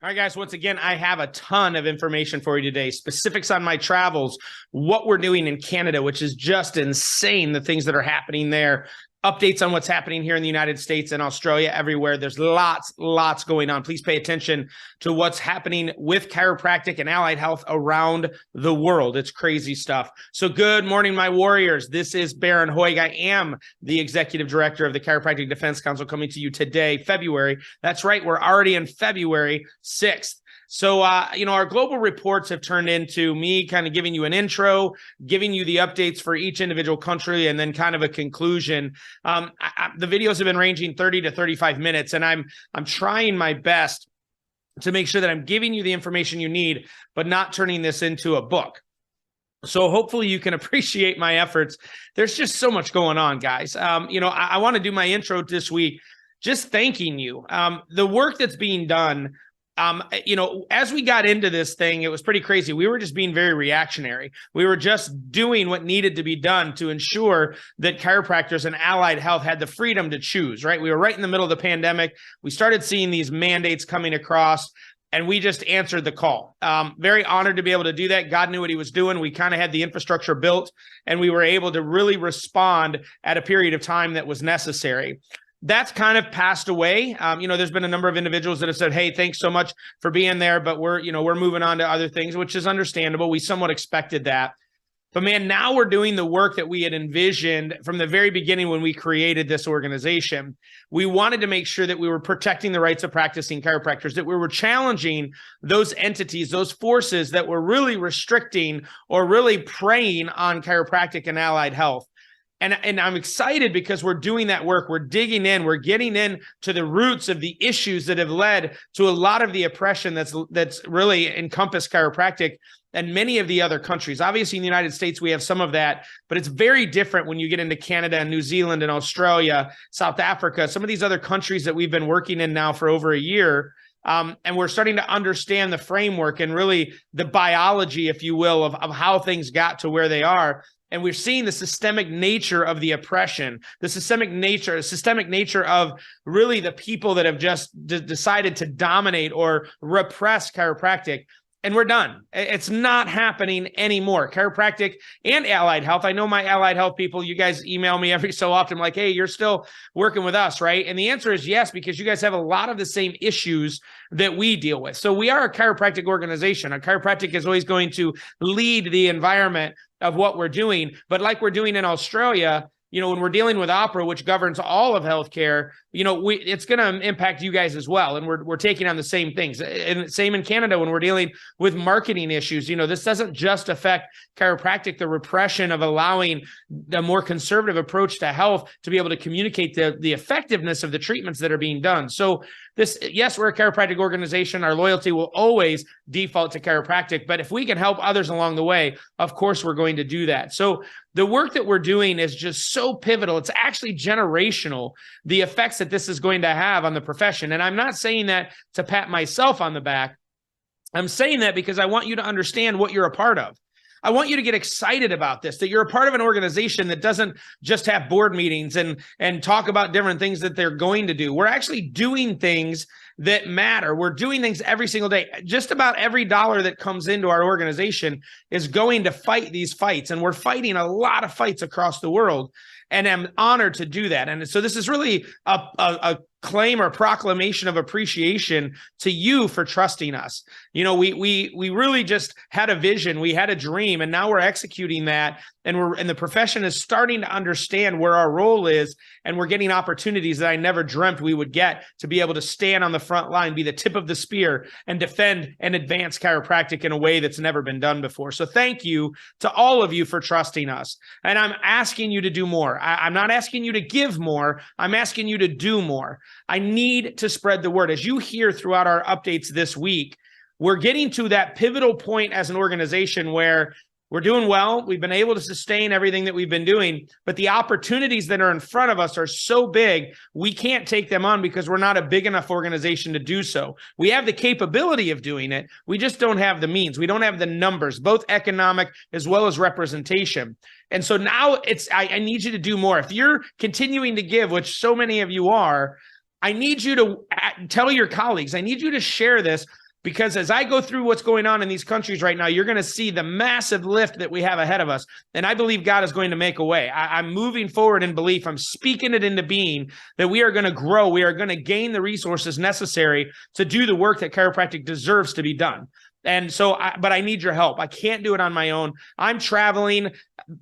All right, guys, once again, I have a ton of information for you today, specifics on my travels, what we're doing in Canada, which is just insane, the things that are happening there, updates on what's happening here in the United States and Australia, everywhere. There's lots going on. Please pay attention to what's happening with chiropractic and allied health around the world. It's crazy stuff. So good morning, my warriors. This is Bharon Hoag. I am the Executive Director of the Chiropractic Defense Council, coming to you today, February. That's right, we're already in February 6th. So, our global reports have turned into me kind of giving you an intro, giving you the updates for each individual country, and then kind of a conclusion. The videos have been ranging 30 to 35 minutes, and I'm trying my best to make sure that I'm giving you the information you need, but not turning this into a book. So hopefully you can appreciate my efforts. There's just so much going on, guys. I want to do my intro this week just thanking you. The work that's being done. As we got into this thing, it was pretty crazy. We were just being very reactionary. We were just doing what needed to be done to ensure that chiropractors and allied health had the freedom to choose, right? We were right in the middle of the pandemic. We started seeing these mandates coming across, and we just answered the call. Very honored to be able to do that. God knew what he was doing. We kind of had the infrastructure built, and we were able to really respond at a period of time that was necessary. That's kind of passed away. There's been a number of individuals that have said, hey, thanks so much for being there, but we're moving on to other things, which is understandable. We somewhat expected that. But man, now we're doing the work that we had envisioned from the very beginning when we created this organization. We wanted to make sure that we were protecting the rights of practicing chiropractors, that we were challenging those entities, those forces that were really restricting or really preying on chiropractic and allied health. And I'm excited because we're doing that work. We're digging in. We're getting in to the roots of the issues that have led to a lot of the oppression that's really encompassed chiropractic and many of the other countries. Obviously, in the United States, we have some of that, but it's very different when you get into Canada and New Zealand and Australia, South Africa, some of these other countries that we've been working in now for over a year. And we're starting to understand the framework and really the biology, if you will, of how things got to where they are. And we're seeing the systemic nature of the oppression, the systemic nature of really the people that have just decided to dominate or repress chiropractic. And we're done. It's not happening anymore. Chiropractic and allied health. I know my allied health people, you guys email me every so often like, hey, you're still working with us, right? And the answer is yes, because you guys have a lot of the same issues that we deal with. So we are a chiropractic organization. A chiropractic is always going to lead the environment of what we're doing. But like we're doing in Australia, when we're dealing with OPRA, which governs all of healthcare, it's going to impact you guys as well. And we're taking on the same things. And same in Canada when we're dealing with marketing issues. This doesn't just affect chiropractic, the repression of allowing the more conservative approach to health to be able to communicate the effectiveness of the treatments that are being done. So yes, we're a chiropractic organization. Our loyalty will always default to chiropractic. But if we can help others along the way, of course, we're going to do that. So the work that we're doing is just so pivotal. It's actually generational, the effects that this is going to have on the profession. And I'm not saying that to pat myself on the back. I'm saying that because I want you to understand what you're a part of. I want you to get excited about this, that you're a part of an organization that doesn't just have board meetings and talk about different things that they're going to do. We're actually doing things that matter. We're doing things every single day. Just about every dollar that comes into our organization is going to fight these fights. And we're fighting a lot of fights across the world. And I'm honored to do that. And so this is really a claim or proclamation of appreciation to you for trusting us. We really just had a vision, we had a dream, and now we're executing that. And the profession is starting to understand where our role is, and we're getting opportunities that I never dreamt we would get to be able to stand on the front line, be the tip of the spear, and defend and advance chiropractic in a way that's never been done before. So thank you to all of you for trusting us. And I'm asking you to do more. I'm not asking you to give more. I'm asking you to do more. I need to spread the word. As you hear throughout our updates this week, we're getting to that pivotal point as an organization where we're doing well. We've been able to sustain everything that we've been doing, but the opportunities that are in front of us are so big, we can't take them on because we're not a big enough organization to do so. We have the capability of doing it. We just don't have the means. We don't have the numbers, both economic as well as representation. And so now I need you to do more. If you're continuing to give, which so many of you are, I need you to tell your colleagues, I need you to share this. Because as I go through what's going on in these countries right now, you're going to see the massive lift that we have ahead of us. And I believe God is going to make a way. I'm moving forward in belief. I'm speaking it into being that we are going to grow. We are going to gain the resources necessary to do the work that chiropractic deserves to be done. And so, but I need your help. I can't do it on my own. I'm traveling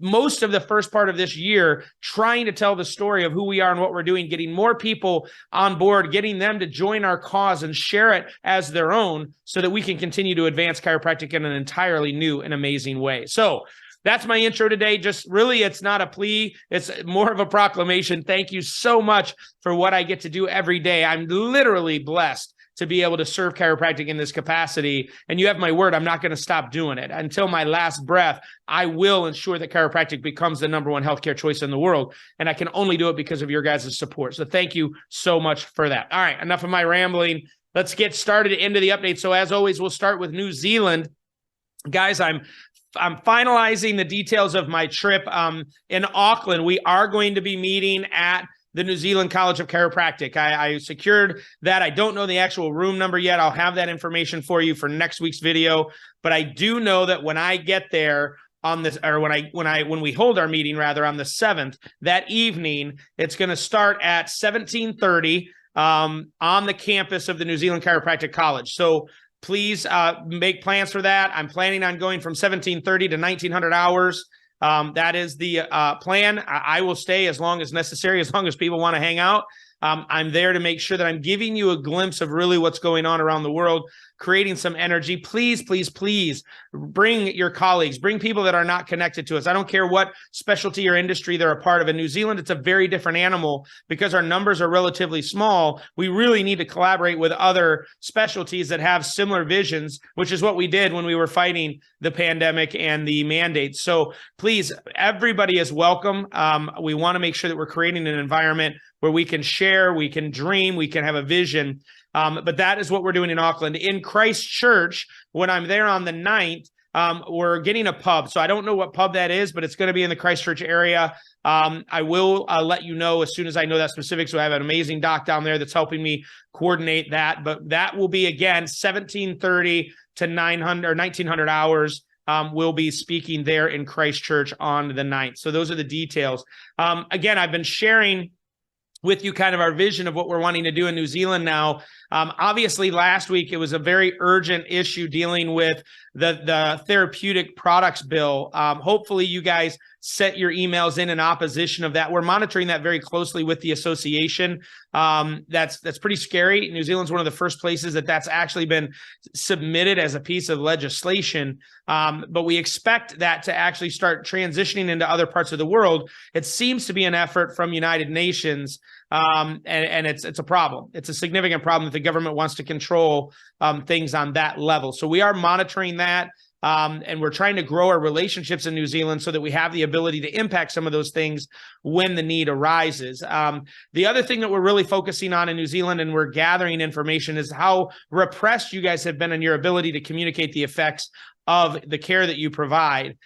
most of the first part of this year trying to tell the story of who we are and what we're doing, getting more people on board, getting them to join our cause and share it as their own so that we can continue to advance chiropractic in an entirely new and amazing way. So that's my intro today. Just really, it's not a plea. It's more of a proclamation. Thank you so much for what I get to do every day. I'm literally blessed to be able to serve chiropractic in this capacity. And you have my word, I'm not going to stop doing it. Until my last breath, I will ensure that chiropractic becomes the #1 healthcare choice in the world. And I can only do it because of your guys' support. So thank you so much for that. All right, enough of my rambling. Let's get started into the update. So as always, we'll start with New Zealand. Guys, I'm finalizing the details of my trip in Auckland. We are going to be meeting at the New Zealand College of Chiropractic. I secured that. I don't know the actual room number yet. I'll have that information for you for next week's video. But I do know that when I get there on this, or when we hold our meeting rather on the 7th, that evening, it's going to start at 17:30 on the campus of the New Zealand Chiropractic College. So please make plans for that. I'm planning on going from 17:30 to 1900 hours. That is the plan. I will stay as long as necessary, as long as people want to hang out. I'm there to make sure that I'm giving you a glimpse of really what's going on around the world, creating some energy. Please, please, please bring your colleagues, bring people that are not connected to us. I don't care what specialty or industry they're a part of. In New Zealand, it's a very different animal because our numbers are relatively small. We really need to collaborate with other specialties that have similar visions, which is what we did when we were fighting the pandemic and the mandates. So please, everybody is welcome. We want to make sure that we're creating an environment where we can share, we can dream, we can have a vision. But that is what we're doing in Auckland. In Christchurch, when I'm there on the 9th, we're getting a pub. So I don't know what pub that is, but it's going to be in the Christchurch area. I will let you know as soon as I know that specific. So I have an amazing doc down there that's helping me coordinate that. But that will be, again, 17:30 to 1900 hours. We'll be speaking there in Christchurch on the 9th. So those are the details. Again, I've been sharing with you kind of our vision of what we're wanting to do in New Zealand now. Obviously, last week, it was a very urgent issue dealing with the therapeutic products bill. Hopefully, you guys set your emails in opposition of that. We're monitoring that very closely with the association. That's pretty scary. New Zealand's one of the first places that's actually been submitted as a piece of legislation. But we expect that to actually start transitioning into other parts of the world. It seems to be an effort from United Nations. And it's a problem. It's a significant problem that the government wants to control things on that level. So we are monitoring that. And we're trying to grow our relationships in New Zealand so that we have the ability to impact some of those things when the need arises. The other thing that we're really focusing on in New Zealand, and we're gathering information, is how repressed you guys have been in your ability to communicate the effects of the care that you provide.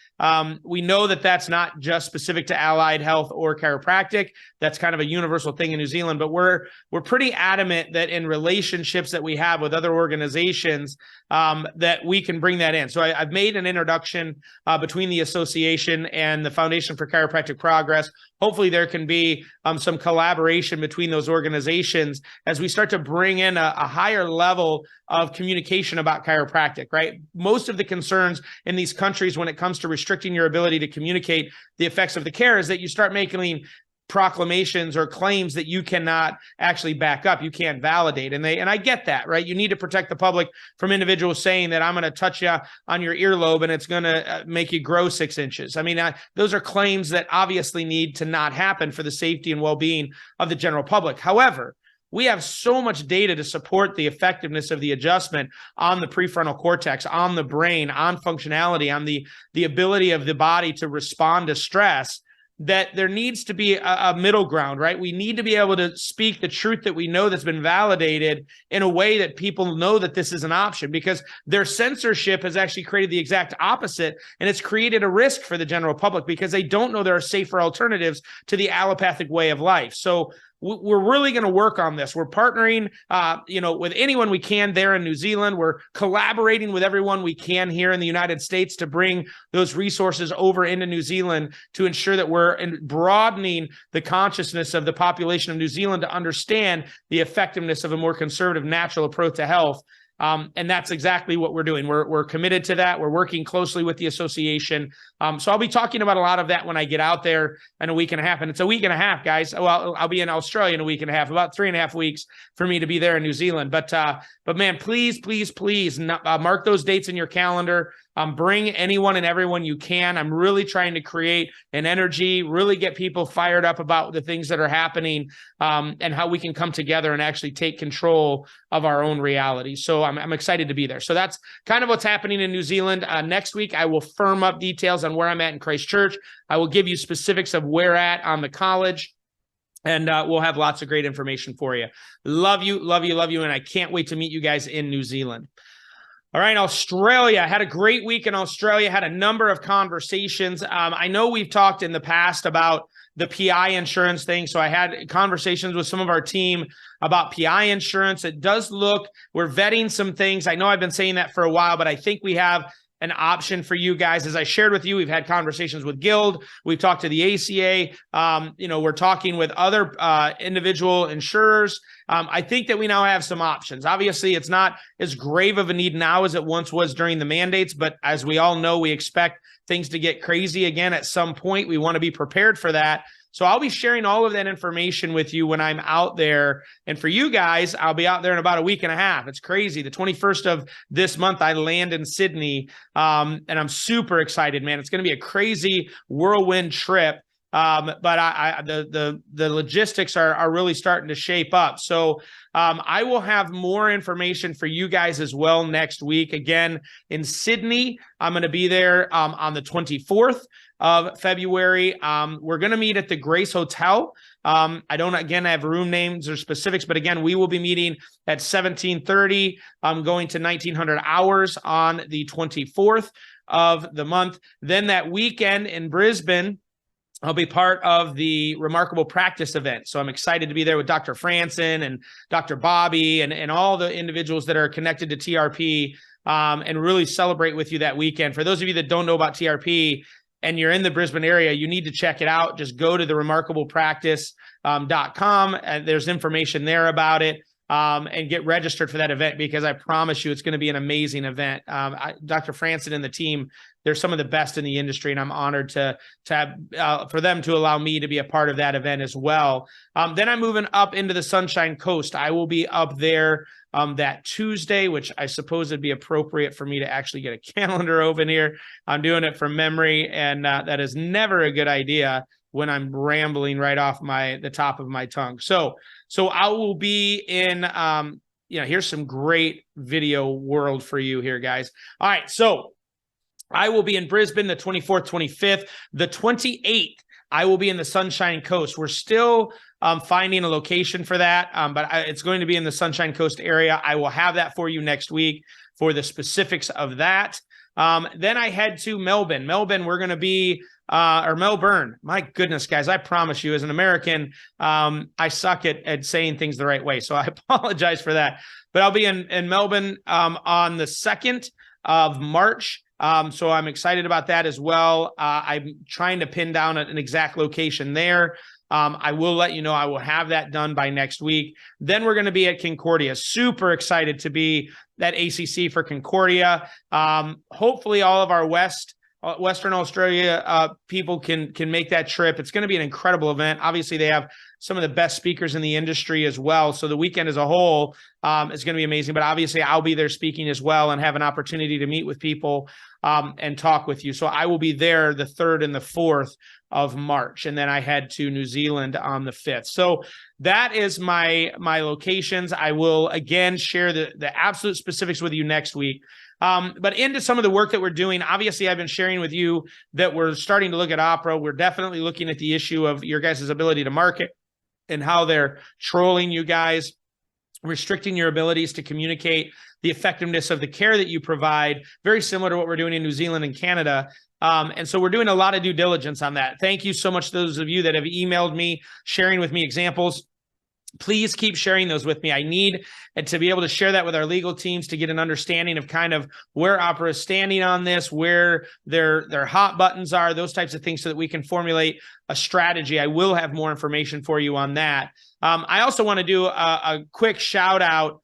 We know that that's not just specific to allied health or chiropractic. That's kind of a universal thing in New Zealand, but we're pretty adamant that in relationships that we have with other organizations, that we can bring that in. So I've made an introduction between the association and the Foundation for Chiropractic Progress. Hopefully there can be some collaboration between those organizations as we start to bring in a higher level of communication about chiropractic, right? Most of the concerns in these countries when it comes to restricting your ability to communicate the effects of the care is that you start making proclamations or claims that you cannot actually back up, you can't validate. And I get that, right? You need to protect the public from individuals saying that I'm going to touch you on your earlobe and it's going to make you grow 6 inches. I mean, those are claims that obviously need to not happen for the safety and well-being of the general public. However, we have so much data to support the effectiveness of the adjustment on the prefrontal cortex, on the brain, on functionality, on the ability of the body to respond to stress, that there needs to be a middle ground, right? We need to be able to speak the truth that we know that's been validated in a way that people know that this is an option, because their censorship has actually created the exact opposite. And it's created a risk for the general public because they don't know there are safer alternatives to the allopathic way of life. So we're really going to work on this. We're partnering, with anyone we can there in New Zealand. We're collaborating with everyone we can here in the United States to bring those resources over into New Zealand to ensure that we're broadening the consciousness of the population of New Zealand to understand the effectiveness of a more conservative, natural approach to health. And that's exactly what we're doing. We're committed to that. We're working closely with the association. So I'll be talking about a lot of that when I get out there in a week and a half. And it's a week and a half, guys. Well, I'll be in Australia in a week and a half, about 3.5 weeks for me to be there in New Zealand. But man, please mark those dates in your calendar. Bring anyone and everyone you can. I'm really trying to create an energy, really get people fired up about the things that are happening, and how we can come together and actually take control of our own reality. So I'm excited to be there. So that's kind of what's happening in New Zealand. Next week, I will firm up details on where I'm at in Christchurch. I will give you specifics of where at on the college. And we'll have lots of great information for you. Love you. And I can't wait to meet you guys in New Zealand. All right, Australia. I had a great week in Australia, had a number of conversations. I know we've talked in the past about the PI insurance thing. So I had conversations with some of our team about PI insurance. It does look, we're vetting some things. I know I've been saying that for a while, but I think we have an option for you guys. As I shared with you, we've had conversations with Guild. We've talked to the ACA. We're talking with other individual insurers. I think that we now have some options. Obviously, it's not as grave of a need now as it once was during the mandates, but as we all know, we expect things to get crazy again at some point. We want to be prepared for that. So I'll be sharing all of that information with you when I'm out there. And for you guys, I'll be out there in about a week and a half. It's crazy. The 21st of this month, I land in Sydney, and I'm super excited, man. It's going to be a crazy whirlwind trip. But the logistics are really starting to shape up. So I will have more information for you guys as well next week. Again, in Sydney, I'm going to be there on the 24th of February. We're going to meet at the Grace Hotel. I don't, again, have room names or specifics, but again, we will be meeting at 1730. I'm going to 1900 hours on the 24th of the month. Then that weekend in Brisbane, I'll be part of the Remarkable Practice event. So I'm excited to be there with Dr. Franson and Dr. Bobby and all the individuals that are connected to TRP, and really celebrate with you that weekend. For those of you that don't know about TRP and you're in the Brisbane area, you need to check it out. Just go to the remarkablepractice.com, and there's information there about it. And get registered for that event, because I promise you it's going to be an amazing event. Dr. Franson and the team, they're some of the best in the industry, and I'm honored to have for them to allow me to be a part of that event as well. Then I'm moving up into the Sunshine Coast. I will be up there that Tuesday, which I suppose would be appropriate for me to actually get a calendar open here. I'm doing it from memory, and that is never a good idea when I'm rambling right off the top of my tongue. So I will be in, here's some great video world for you here, guys. All right. So I will be in Brisbane the 24th, 25th, the 28th. I will be in the Sunshine Coast. We're still finding a location for that, but it's going to be in the Sunshine Coast area. I will have that for you next week for the specifics of that. Then I head to Melbourne. We're going to be, or Melbourne. My goodness, guys, I promise you, as an American, I suck at saying things the right way. So I apologize for that. But I'll be in Melbourne on the 2nd of March. So I'm excited about that as well. I'm trying to pin down an exact location there. I will let you know. I will have that done by next week. Then we're going to be at Concordia. Super excited to be at ACC for Concordia. Hopefully all of our Western Australia people can make that trip. It's going to be an incredible event. Obviously, they have some of the best speakers in the industry as well. So the weekend as a whole is going to be amazing. But obviously, I'll be there speaking as well and have an opportunity to meet with people and talk with you. So I will be there the 3rd and the 4th of March. And then I head to New Zealand on the 5th. So that is my locations. I will, again, share the absolute specifics with you next week. But into some of the work that we're doing, obviously, I've been sharing with you that we're starting to look at opera. We're definitely looking at the issue of your guys' ability to market and how they're trolling you guys, restricting your abilities to communicate the effectiveness of the care that you provide, very similar to what we're doing in New Zealand and Canada. And so we're doing a lot of due diligence on that. Thank you so much to those of you that have emailed me, sharing with me examples. please keep sharing those with me. I need to be able to share that with our legal teams to get an understanding of kind of where Opera is standing on this, where their hot buttons are, those types of things, so that we can formulate a strategy. I will have more information for you on that. I also want to do a quick shout out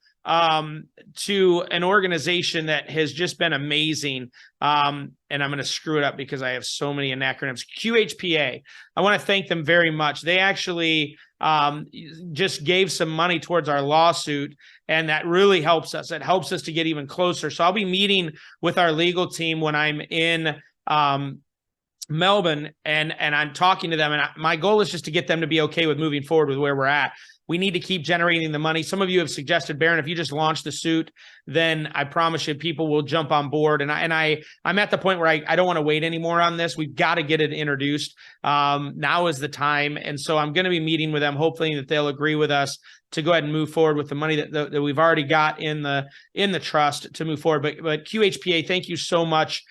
to an organization that has just been amazing. And I'm going to screw it up because I have so many acronyms. QHPA. I want to thank them very much. They actually just gave some money towards our lawsuit, and that really helps us. It helps us to get even closer. So I'll be meeting with our legal team when I'm in Melbourne, and I'm talking to them, and my goal is just to get them to be okay with moving forward with where we're at. We need to keep generating the money. Some of you have suggested, Bharon, if you just launch the suit, then I promise you people will jump on board. And I'm at the point where I don't want to wait anymore on this. We've got to get it introduced. Now is the time. And so I'm going to be meeting with them, hopefully that they'll agree with us to go ahead and move forward with the money that we've already got in the trust to move forward. But QHPA, thank you so much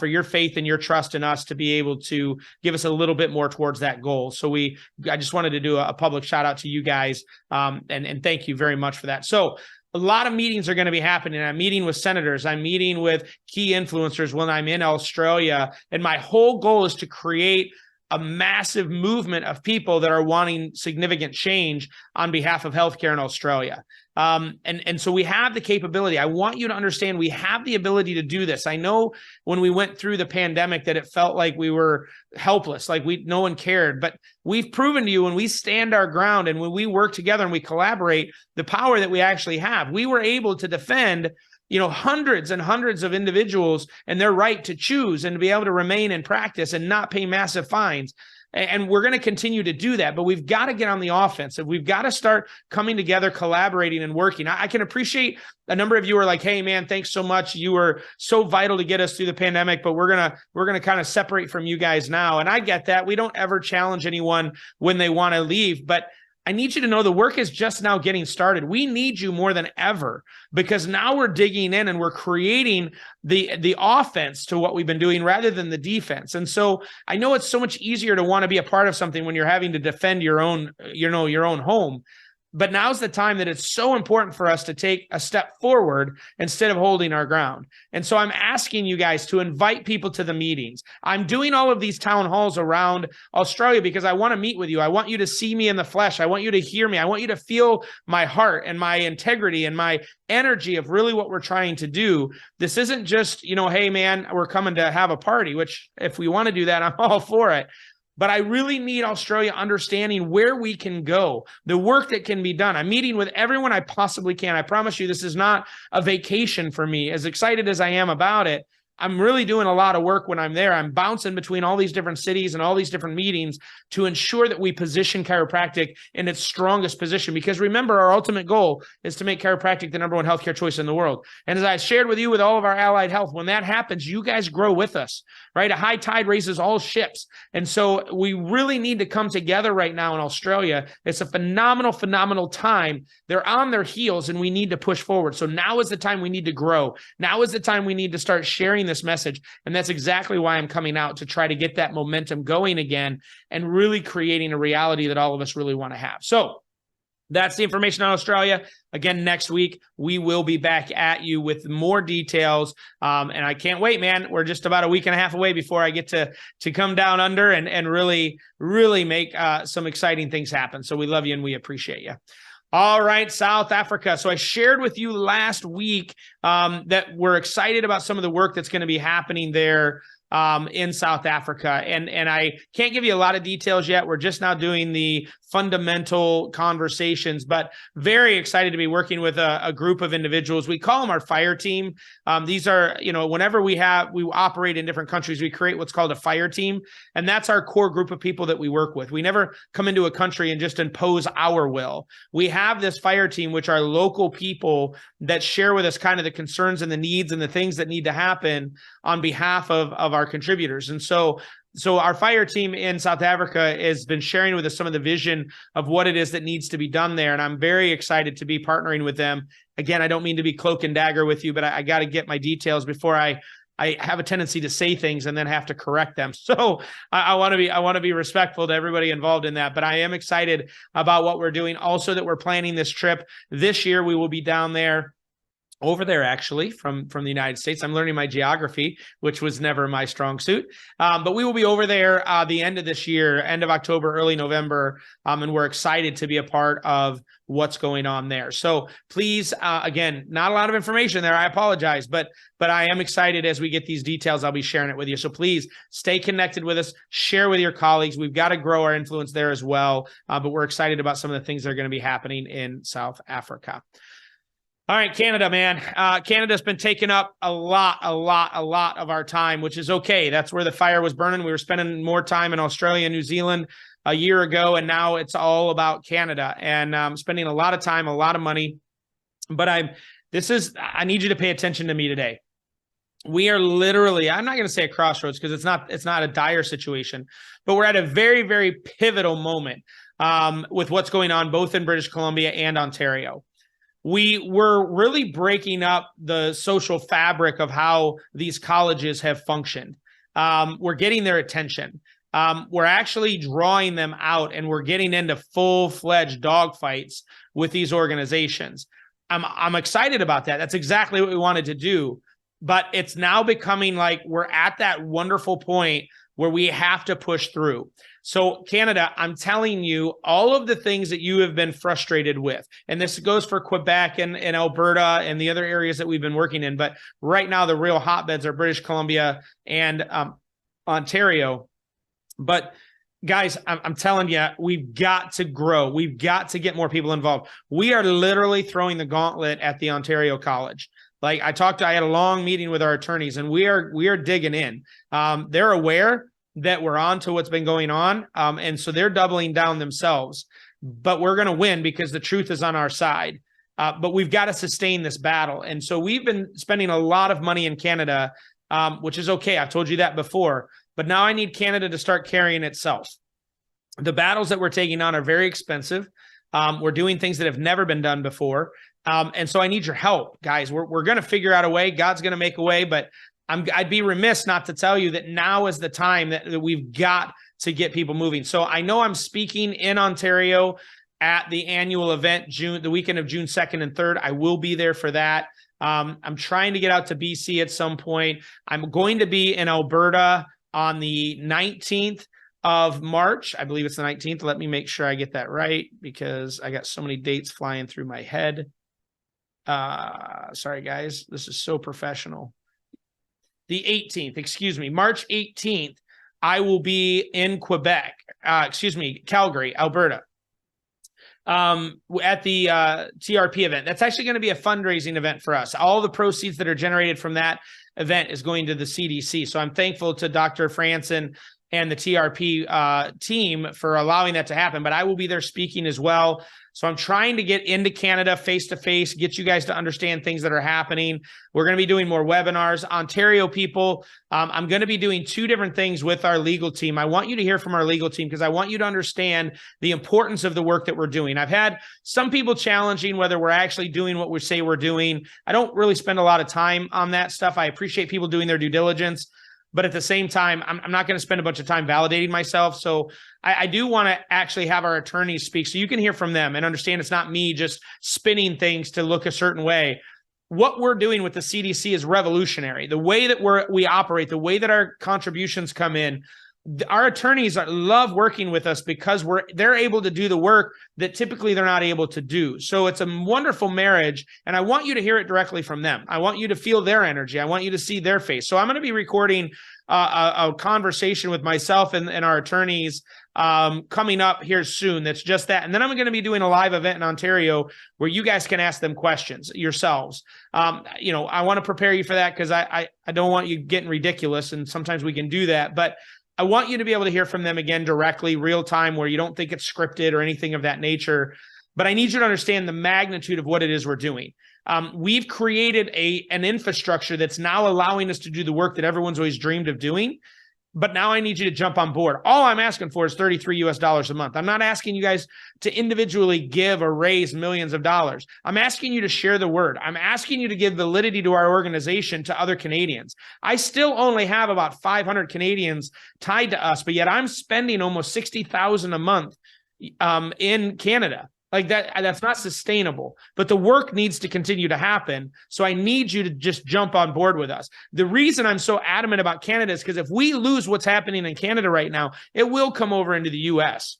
for your faith and your trust in us to be able to give us a little bit more towards that goal. So I just wanted to do a public shout out to you guys, and thank you very much for that. So a lot of meetings are going to be happening. I'm meeting with senators. I'm meeting with key influencers when I'm in Australia. And my whole goal is to create a massive movement of people that are wanting significant change on behalf of healthcare in Australia. And so we have the capability. I want you to understand we have the ability to do this. I know when we went through the pandemic that it felt like we were helpless, like no one cared, but we've proven to you when we stand our ground and when we work together and we collaborate, the power that we actually have. We were able to defend hundreds and hundreds of individuals and their right to choose and to be able to remain in practice and not pay massive fines. And we're going to continue to do that, but we've got to get on the offensive. We've got to start coming together, collaborating and working. I can appreciate a number of you are like, hey man, thanks so much. You were so vital to get us through the pandemic, but we're going to kind of separate from you guys now. And I get that. We don't ever challenge anyone when they want to leave, but I need you to know the work is just now getting started. We need you more than ever because now we're digging in and we're creating the offense to what we've been doing rather than the defense. And so I know it's so much easier to want to be a part of something when you're having to defend your own home. But now's the time that it's so important for us to take a step forward instead of holding our ground. And so I'm asking you guys to invite people to the meetings. I'm doing all of these town halls around Australia because I want to meet with you. I want you to see me in the flesh. I want you to hear me. I want you to feel my heart and my integrity and my energy of really what we're trying to do. This isn't just, hey man, we're coming to have a party, which if we want to do that, I'm all for it. But I really need Australia understanding where we can go, the work that can be done. I'm meeting with everyone I possibly can. I promise you, this is not a vacation for me. As excited as I am about it, I'm really doing a lot of work when I'm there. I'm bouncing between all these different cities and all these different meetings to ensure that we position chiropractic in its strongest position. Because remember, our ultimate goal is to make chiropractic the #1 healthcare choice in the world. And as I shared with you with all of our allied health, when that happens, you guys grow with us, right? A high tide raises all ships. And so we really need to come together right now in Australia. It's a phenomenal, phenomenal time. They're on their heels and we need to push forward. So now is the time we need to grow. Now is the time we need to start sharing this message. And that's exactly why I'm coming out, to try to get that momentum going again and really creating a reality that all of us really want to have. So that's the information on Australia. Again, next week, we will be back at you with more details. And I can't wait, man. We're just about a week and a half away before I get to come down under and really, really make some exciting things happen. So we love you and we appreciate you. All right, South Africa. So I shared with you last week that we're excited about some of the work that's going to be happening there in South Africa. And I can't give you a lot of details yet. We're just now doing the fundamental conversations, but very excited to be working with a group of individuals. We call them our fire team. These are, whenever we operate in different countries, we create what's called a fire team. And that's our core group of people that we work with. We never come into a country and just impose our will. We have this fire team, which are local people that share with us kind of the concerns and the needs and the things that need to happen on behalf of our contributors. And so our fire team in South Africa has been sharing with us some of the vision of what it is that needs to be done there. And I'm very excited to be partnering with them. Again, I don't mean to be cloak and dagger with you, but I got to get my details before I I have a tendency to say things and then have to correct them. So I want to be respectful to everybody involved in that. But I am excited about what we're doing. Also, that we're planning this trip this year. We will be down there. Over there, actually, from the United States. I'm learning my geography, which was never my strong suit. But we will be over there the end of this year, end of October, early November, and we're excited to be a part of what's going on there. So please, again, not a lot of information there. I apologize, but I am excited as we get these details. I'll be sharing it with you. So please stay connected with us, share with your colleagues. We've got to grow our influence there as well. But we're excited about some of the things that are going to be happening in South Africa. All right, Canada, man. Canada's been taking up a lot of our time, which is okay. That's where the fire was burning. We were spending more time in Australia and New Zealand a year ago, and now it's all about Canada. And spending a lot of time, a lot of money. But I need you to pay attention to me today. We are literally, I'm not going to say a crossroads because it's not a dire situation, but we're at a very, very pivotal moment with what's going on both in British Columbia and Ontario. We were really breaking up the social fabric of how these colleges have functioned. We're getting their attention. We're actually drawing them out, and we're getting into full-fledged dogfights with these organizations. I'm excited about that. That's exactly what we wanted to do. But it's now becoming like we're at that wonderful point where we have to push through. So Canada, I'm telling you, all of the things that you have been frustrated with, and this goes for Quebec and Alberta and the other areas that we've been working in, but right now the real hotbeds are British Columbia and Ontario. But guys, I'm telling you, we've got to grow. We've got to get more people involved. We are literally throwing the gauntlet at the Ontario College. Like I had a long meeting with our attorneys, and we are digging in. They're aware that we're on to what's been going on. And so they're doubling down themselves, but we're going to win because the truth is on our side. But we've got to sustain this battle. And so we've been spending a lot of money in Canada, which is okay. I've told you that before, but now I need Canada to start carrying itself. The battles that we're taking on are very expensive. We're doing things that have never been done before. And so I need your help, guys. We're going to figure out a way. God's going to make a way, but I'd be remiss not to tell you that now is the time that we've got to get people moving. So I know I'm speaking in Ontario at the annual event, the weekend of June 2nd and 3rd. I will be there for that. I'm trying to get out to BC at some point. I'm going to be in Alberta on the 19th of March. I believe it's the 19th. Let me make sure I get that right because I got so many dates flying through my head. Sorry, guys. This is so professional. The 18th, excuse me, March 18th, I will be in Quebec, Calgary, Alberta, at the TRP event. That's actually going to be a fundraising event for us. All the proceeds that are generated from that event is going to the CDC. So I'm thankful to Dr. Franson and the TRP team for allowing that to happen, but I will be there speaking as well. So I'm trying to get into Canada face-to-face, get you guys to understand things that are happening. We're going to be doing more webinars. Ontario people, I'm going to be doing two different things with our legal team. I want you to hear from our legal team because I want you to understand the importance of the work that we're doing. I've had some people challenging whether we're actually doing what we say we're doing. I don't really spend a lot of time on that stuff. I appreciate people doing their due diligence. But at the same time, I'm not going to spend a bunch of time validating myself. So I do want to actually have our attorneys speak so you can hear from them and understand it's not me just spinning things to look a certain way. What we're doing with the CDC is revolutionary. The way that we operate, the way that our contributions come in, our attorneys love working with us because they're able to do the work that typically they're not able to do. So it's a wonderful marriage, and I want you to hear it directly from them. I want you to feel their energy. I want you to see their face. So I'm going to be recording a conversation with myself and our attorneys coming up here soon. That's just that. And then I'm going to be doing a live event in Ontario where you guys can ask them questions yourselves. I want to prepare you for that because I don't want you getting ridiculous, and sometimes we can do that. But I want you to be able to hear from them again directly, real time, where you don't think it's scripted or anything of that nature. But I need you to understand the magnitude of what it is we're doing. We've created an infrastructure that's now allowing us to do the work that everyone's always dreamed of doing. but now I need you to jump on board. All I'm asking for is $33 a month. I'm not asking you guys to individually give or raise millions of dollars. I'm asking you to share the word. I'm asking you to give validity to our organization to other Canadians. I still only have about 500 Canadians tied to us, but yet I'm spending almost $60,000 a month in Canada. Like that's not sustainable, but the work needs to continue to happen. So I need you to just jump on board with us. The reason I'm so adamant about Canada is because if we lose what's happening in Canada right now, it will come over into the US.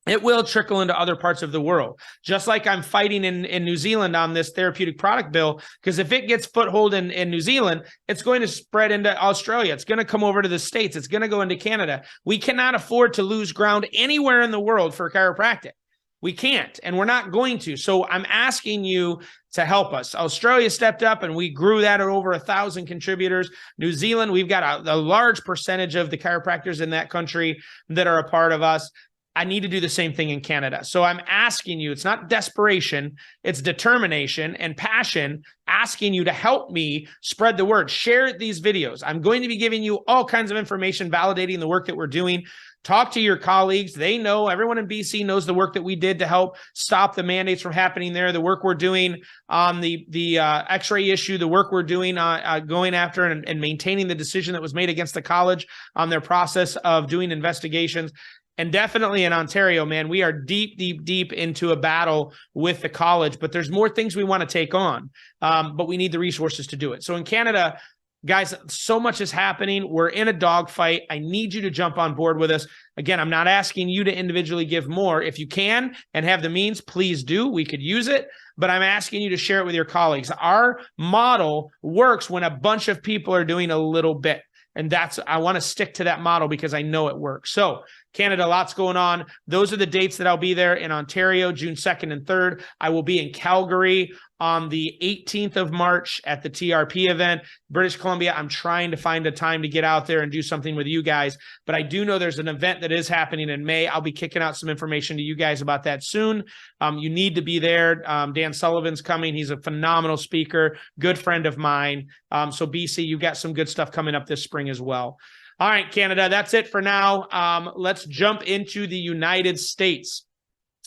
It will trickle into other parts of the world, just like I'm fighting in New Zealand on this therapeutic product bill, because if it gets foothold in New Zealand, it's going to spread into Australia. It's going to come over to the States. It's going to go into Canada. We cannot afford to lose ground anywhere in the world for chiropractic. We can't, and we're not going to. So I'm asking you to help us. Australia stepped up, and we grew that at over 1,000 contributors. New Zealand, we've got a large percentage of the chiropractors in that country that are a part of us. I need to do the same thing in Canada. So I'm asking you, it's not desperation, it's determination and passion, asking you to help me spread the word. Share these videos. I'm going to be giving you all kinds of information validating the work that we're doing. Talk to your colleagues. They know, everyone in BC knows the work that we did to help stop the mandates from happening there, the work we're doing on the x-ray issue, the work we're doing going after and maintaining the decision that was made against the college on their process of doing investigations. And definitely in Ontario, man, we are deep, deep, deep into a battle with the college, but there's more things we want to take on, but we need the resources to do it. So in Canada, guys, so much is happening. We're in a dogfight. I need you to jump on board with us. Again, I'm not asking you to individually give more. If you can and have the means, please do. We could use it, but I'm asking you to share it with your colleagues. Our model works when a bunch of people are doing a little bit. And I want to stick to that model because I know it works. So Canada, lots going on. Those are the dates that I'll be there in Ontario, June 2nd and 3rd. I will be in Calgary on the 18th of March at the TRP event. British Columbia, I'm trying to find a time to get out there and do something with you guys, but I do know there's an event that is happening in May. I'll be kicking out some information to you guys about that soon. You need to be there. Dan Sullivan's coming. He's a phenomenal speaker, good friend of mine. So BC, you've got some good stuff coming up this spring as well. All right, Canada, that's it for now. Let's jump into the United States.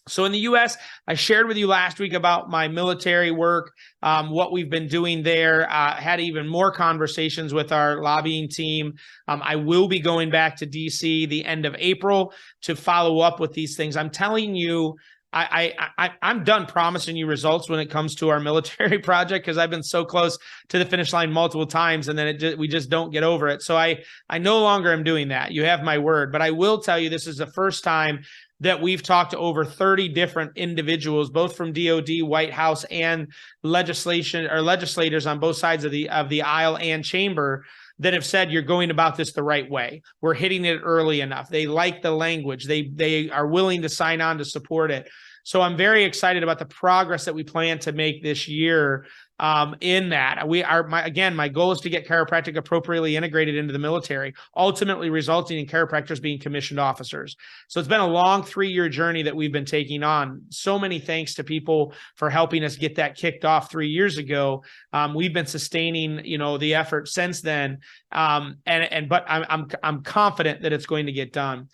So in the U.S., I shared with you last week about my military work, what we've been doing there, had even more conversations with our lobbying team. I will be going back to D.C. the end of April to follow up with these things. I'm telling you, I'm done promising you results when it comes to our military project because I've been so close to the finish line multiple times and then we just don't get over it. So I no longer am doing that. You have my word, but I will tell you this is the first time that we've talked to over 30 different individuals, both from DOD, White House, and legislators on both sides of the aisle and chamber that have said you're going about this the right way. We're hitting it early enough. They like the language. They are willing to sign on to support it. So I'm very excited about the progress that we plan to make this year in that. My goal is to get chiropractic appropriately integrated into the military, ultimately resulting in chiropractors being commissioned officers. So it's been a long 3-year journey that we've been taking on. So many thanks to people for helping us get that kicked off 3 years ago. We've been sustaining, the effort since then. But I'm confident that it's going to get done.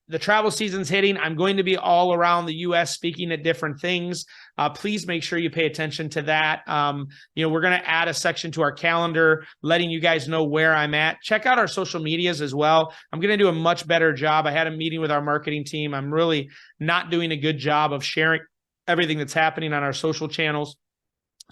The travel season's hitting. I'm going to be all around the U.S. speaking at different things. Please make sure you pay attention to that. We're going to add a section to our calendar, letting you guys know where I'm at. Check out our social medias as well. I'm going to do a much better job. I had a meeting with our marketing team. I'm really not doing a good job of sharing everything that's happening on our social channels.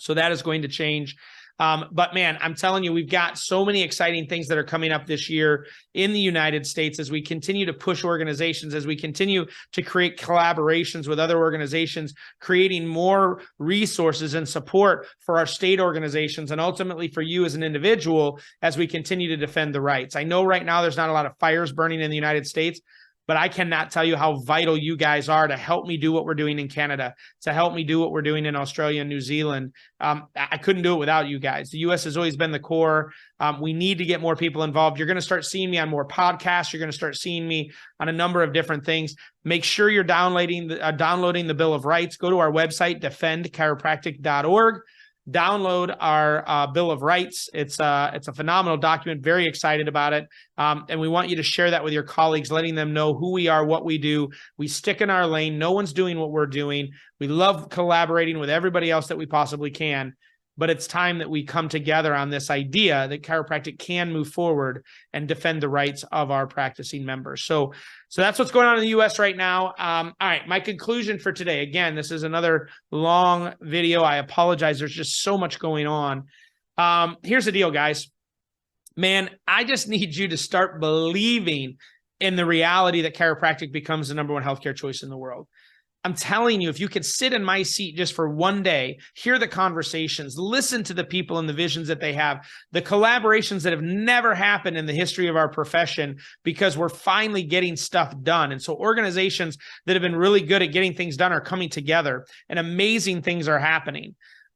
So that is going to change. But man, I'm telling you, we've got so many exciting things that are coming up this year in the United States as we continue to push organizations, as we continue to create collaborations with other organizations, creating more resources and support for our state organizations and ultimately for you as an individual as we continue to defend the rights. I know right now there's not a lot of fires burning in the United States, but I cannot tell you how vital you guys are to help me do what we're doing in Canada, to help me do what we're doing in Australia and New Zealand. I couldn't do it without you guys. The U.S. has always been the core. We need to get more people involved. You're going to start seeing me on more podcasts. You're going to start seeing me on a number of different things. Make sure you're downloading the Bill of Rights. Go to our website, defendchiropractic.org. download our Bill of Rights. It's a phenomenal document. Very excited about it. And we want you to share that with your colleagues, letting them know who we are, what we do. We stick in our lane. No one's doing what we're doing. We love collaborating with everybody else that we possibly can. But it's time that we come together on this idea that chiropractic can move forward and defend the rights of our practicing members. So that's what's going on in the U.S. right now. All right, my conclusion for today. Again, this is another long video. I apologize. There's just so much going on. Here's the deal, guys. Man, I just need you to start believing in the reality that chiropractic becomes the #1 healthcare choice in the world. I'm telling you, if you could sit in my seat just for one day, hear the conversations, listen to the people and the visions that they have, the collaborations that have never happened in the history of our profession, because we're finally getting stuff done. And so organizations that have been really good at getting things done are coming together and amazing things are happening.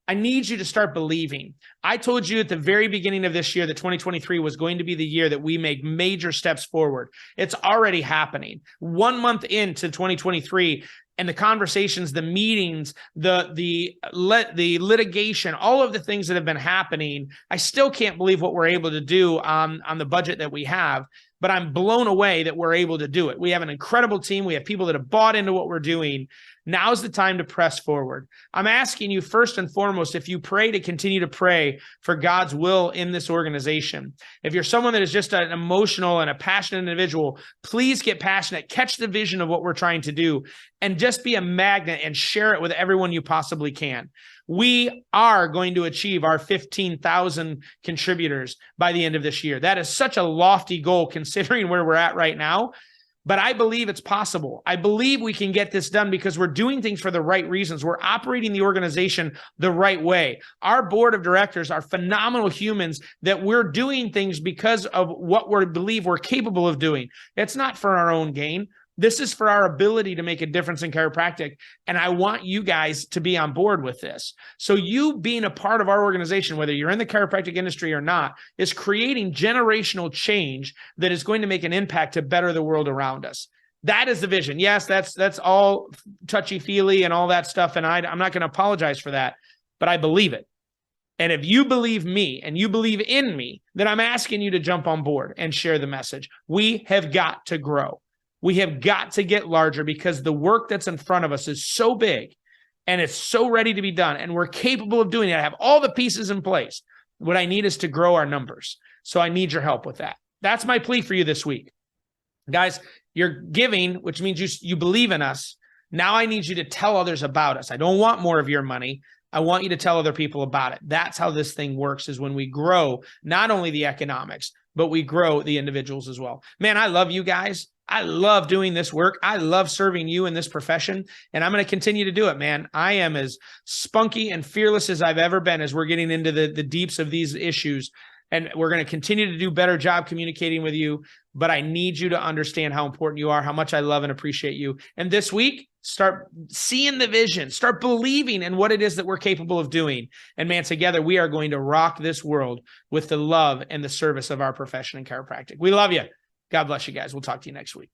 I need you to start believing. I told you at the very beginning of this year that 2023 was going to be the year that we make major steps forward. It's already happening. 1 month into 2023, and the conversations, the meetings, the litigation, all of the things that have been happening, I still can't believe what we're able to do on the budget that we have, but I'm blown away that we're able to do it. We have an incredible team. We have people that have bought into what we're doing. Now's the time to press forward. I'm asking you first and foremost, if you pray, to continue to pray for God's will in this organization. If you're someone that is just an emotional and a passionate individual, please get passionate, catch the vision of what we're trying to do, and just be a magnet and share it with everyone you possibly can. We are going to achieve our 15,000 contributors by the end of this year. That is such a lofty goal considering where we're at right now. But I believe it's possible. I believe we can get this done because we're doing things for the right reasons. We're operating the organization the right way. Our board of directors are phenomenal humans that we're doing things because of what we believe we're capable of doing. It's not for our own gain. This is for our ability to make a difference in chiropractic. And I want you guys to be on board with this. So you being a part of our organization, whether you're in the chiropractic industry or not, is creating generational change that is going to make an impact to better the world around us. That is the vision. Yes, that's all touchy-feely and all that stuff. And I'm not going to apologize for that, but I believe it. And if you believe me and you believe in me, then I'm asking you to jump on board and share the message. We have got to grow. We have got to get larger because the work that's in front of us is so big and it's so ready to be done. And we're capable of doing it. I have all the pieces in place. What I need is to grow our numbers. So I need your help with that. That's my plea for you this week. Guys, you're giving, which means you believe in us. Now I need you to tell others about us. I don't want more of your money. I want you to tell other people about it. That's how this thing works, is when we grow not only the economics, but we grow the individuals as well. Man, I love you guys. I love doing this work. I love serving you in this profession, and I'm going to continue to do it, man. I am as spunky and fearless as I've ever been as we're getting into the deeps of these issues, and we're going to continue to do a better job communicating with you, but I need you to understand how important you are, how much I love and appreciate you. And this week, start seeing the vision, start believing in what it is that we're capable of doing. And man, together we are going to rock this world with the love and the service of our profession in chiropractic. We love you. God bless you guys. We'll talk to you next week.